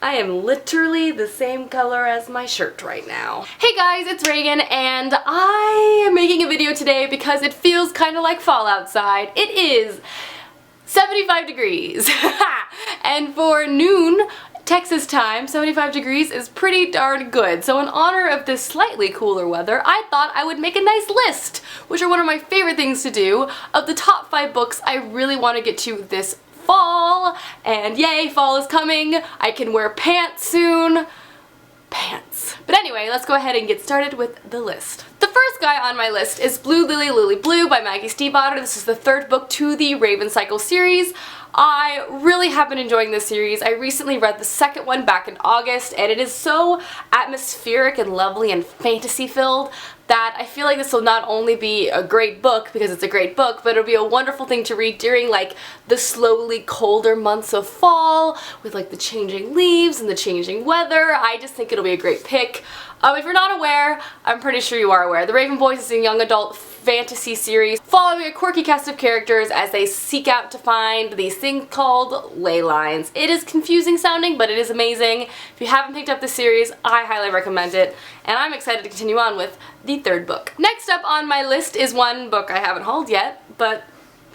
I am literally the same color as my shirt right now. Hey guys, it's Reagan and I am making a video today because it feels kind of like fall outside. It is 75 degrees and for noon Texas time, 75 degrees is pretty darn good. So in honor of this slightly cooler weather, I thought I would make a nice list, which are one of my favorite things to do, of the top 5 books I really want to get to this fall. And yay, fall is coming. I can wear pants soon. Pants. But anyway, let's go ahead and get started with the list. The first guy on my list is Blue Lily Lily Blue by Maggie Stiefvater. This is the 3rd book to the Raven Cycle series. I really have been enjoying this series. I recently read the 2nd one back in August, and it is so atmospheric and lovely and fantasy filled that I feel like this will not only be a great book because it's a great book, but it'll be a wonderful thing to read during like the slowly colder months of fall with like the changing leaves and the changing weather. I just think it'll be a great pick. If you're not aware, I'm pretty sure you are aware, The Raven Boys is a young adult fantasy series following a quirky cast of characters as they seek out to find these things called ley lines. It is confusing sounding, but it is amazing. If you haven't picked up the series, I highly recommend it, and I'm excited to continue on with the 3rd book. Next up on my list is one book I haven't hauled yet, but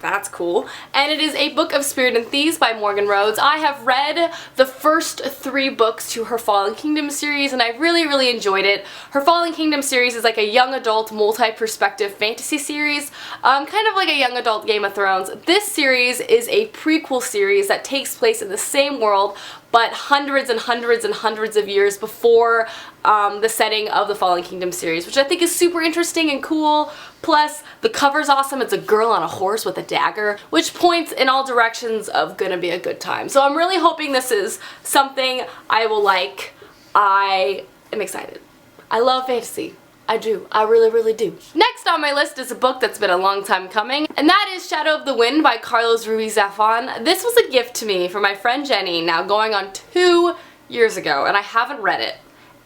that's cool. And it is A Book of Spirit and Thieves by Morgan Rhodes. I have read the first 3 books to her Fallen Kingdom series and I really enjoyed it. Her Fallen Kingdom series is like a young adult multi-perspective fantasy series, kind of like a young adult Game of Thrones. This series is a prequel series that takes place in the same world but hundreds and hundreds and hundreds of years before the setting of the Fallen Kingdom series, which I think is super interesting and cool. Plus, the cover's awesome. It's a girl on a horse with a dagger, which points in all directions of gonna be a good time. So I'm really hoping this is something I will like. I am excited. I love fantasy. I do. I really do. Next on my list is a book that's been a long time coming, and that is Shadow of the Wind by Carlos Ruiz Zafón. This was a gift to me from my friend Jenny, now going on 2 years ago, and I haven't read it.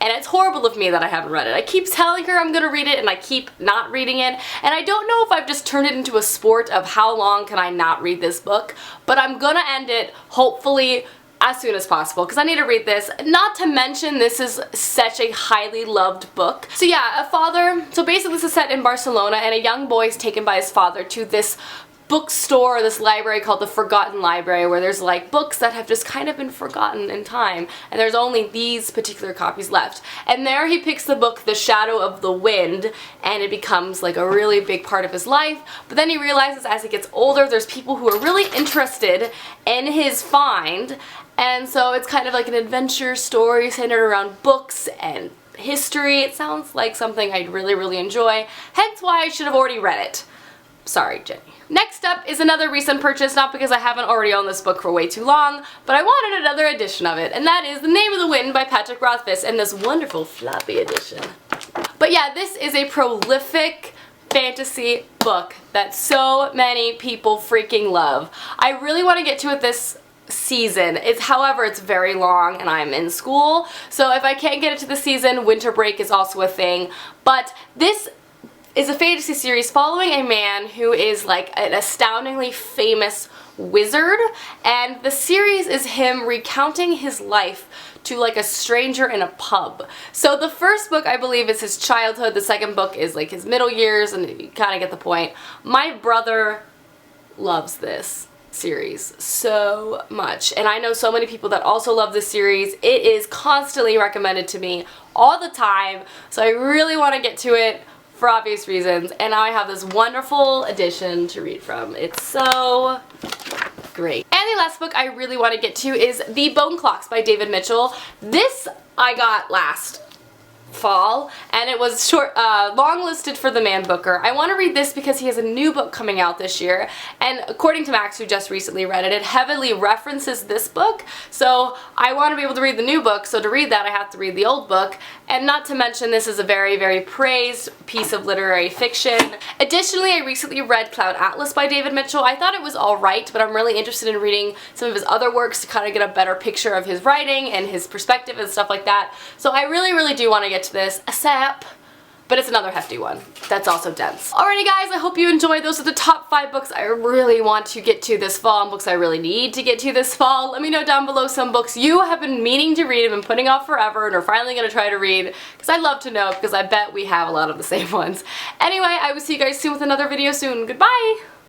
And it's horrible of me that I haven't read it. I keep telling her I'm gonna read it and I keep not reading it, and I don't know if I've just turned it into a sport of how long can I not read this book, but I'm gonna end it hopefully as soon as possible because I need to read this. Not to mention this is such a highly loved book. So yeah, so basically this is set in Barcelona and a young boy is taken by his father to this bookstore, this library called the Forgotten Library, where there's like books that have just kind of been forgotten in time, and there's only these particular copies left. And there he picks the book The Shadow of the Wind, and it becomes like a really big part of his life. But then he realizes as he gets older there's people who are really interested in his find, and so it's kind of like an adventure story centered around books and history. It sounds like something I'd really enjoy, hence why I should have already read it. Sorry, Jenny. Next up is another recent purchase, not because I haven't already owned this book for way too long, but I wanted another edition of it, and that is The Name of the Wind by Patrick Rothfuss in this wonderful floppy edition. But yeah, this is a prolific fantasy book that so many people freaking love. I really want to get to it this season. However, it's very long and I'm in school, so if I can't get it to the season, winter break is also a thing. But this is a fantasy series following a man who is like an astoundingly famous wizard, and the series is him recounting his life to like a stranger in a pub. So the first book I believe is his childhood, the 2nd book is like his middle years, and you kind of get the point. My brother loves this series so much, and I know so many people that also love this series. It is constantly recommended to me all the time, so I really want to get to it for obvious reasons, and now I have this wonderful edition to read from. It's so great. And the last book I really want to get to is The Bone Clocks by David Mitchell. This I got last fall, and it was long listed for the Man Booker. I want to read this because he has a new book coming out this year, and according to Max, who just recently read it, it heavily references this book, so I want to be able to read the new book, so to read that I have to read the old book, and not to mention this is a very praised piece of literary fiction. Additionally, I recently read Cloud Atlas by David Mitchell. I thought it was alright, but I'm really interested in reading some of his other works to kind of get a better picture of his writing and his perspective and stuff like that, so I really do want to get to this, ASAP. but it's another hefty one that's also dense. Alrighty guys, I hope you enjoyed. Those are the top 5 books I really want to get to this fall and books I really need to get to this fall. Let me know down below some books you have been meaning to read and been putting off forever and are finally going to try to read, because I'd love to know, because I bet we have a lot of the same ones. Anyway, I will see you guys soon with another video soon. Goodbye!